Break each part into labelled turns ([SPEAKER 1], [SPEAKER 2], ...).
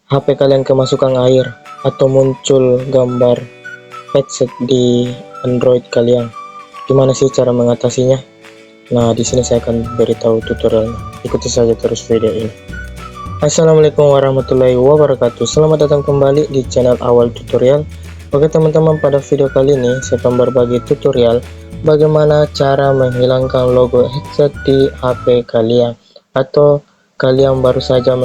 [SPEAKER 1] HP kalian kemasukan air atau muncul gambar headset di Android kalian. Gimana sih cara mengatasinya? Nah, di sini saya akan beritahu tutorialnya. Ikuti saja terus video ini. Assalamualaikum warahmatullahi wabarakatuh. Selamat datang kembali di channel Awal Tutorial. Oke teman-teman, pada video kali ini saya akan berbagi tutorial bagaimana cara menghilangkan logo headset di HP kalian, atau kalian baru saja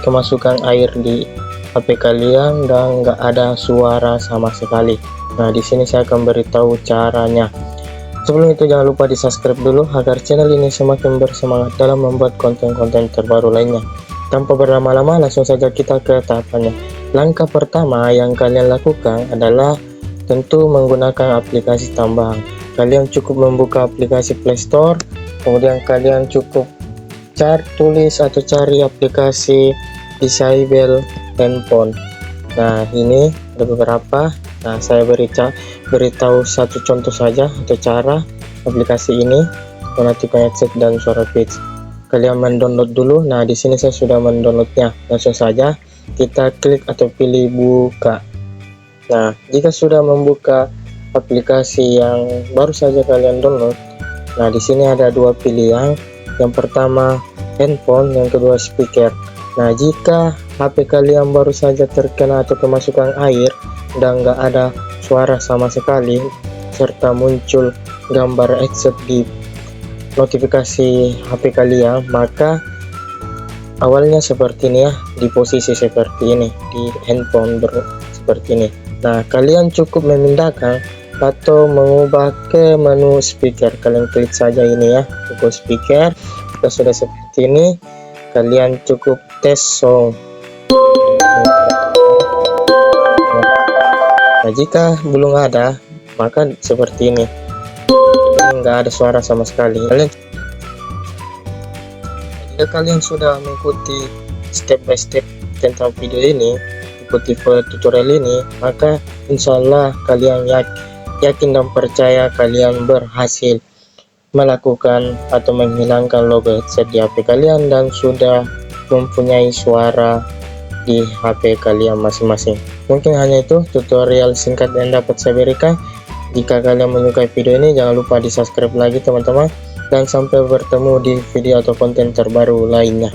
[SPEAKER 1] kemasukan air di HP kalian dan nggak ada suara sama sekali. Nah, di sini saya akan beritahu caranya. Sebelum itu jangan lupa di subscribe dulu agar channel ini semakin bersemangat dalam membuat konten-konten terbaru lainnya. Tanpa berlama-lama, langsung saja kita ke tahapannya. Langkah pertama yang kalian lakukan adalah tentu menggunakan aplikasi tambahan. Kalian cukup membuka aplikasi Play Store, kemudian kalian cukup cari aplikasi disable handphone. Nah, ini ada beberapa. Nah, saya beritahu satu contoh saja atau cara aplikasi ini menaktifkan headset dan suara pitch. Kalian mendownload dulu. Nah, di sini saya sudah mendownloadnya. Langsung saja kita klik atau pilih buka. Nah, jika sudah membuka aplikasi yang baru saja kalian download, nah di sini ada dua pilihan. Yang pertama handphone, yang kedua speaker. Nah, jika HP kalian baru saja terkena atau kemasukan air dan nggak ada suara sama sekali serta muncul gambar headset di notifikasi HP kalian, maka awalnya seperti ini ya, di posisi seperti ini di handphone seperti ini. Nah, kalian cukup memindahkan atau mengubah ke menu speaker. Kalian klik saja ini ya, ke speaker. Jika sudah seperti ini, kalian cukup tes sound. Nah, jika belum ada, maka seperti ini, nggak ada suara sama sekali. Jika kalian sudah mengikuti step by step tentang video ini, ikuti tutorial ini, maka insyaallah kalian yakin dan percaya kalian berhasil melakukan atau menghilangkan logo headset di HP kalian dan sudah mempunyai suara di HP kalian masing-masing. Mungkin hanya itu tutorial singkat yang dapat saya berikan. Jika kalian menyukai video ini, jangan lupa di subscribe lagi teman-teman, dan sampai bertemu di video atau konten terbaru lainnya.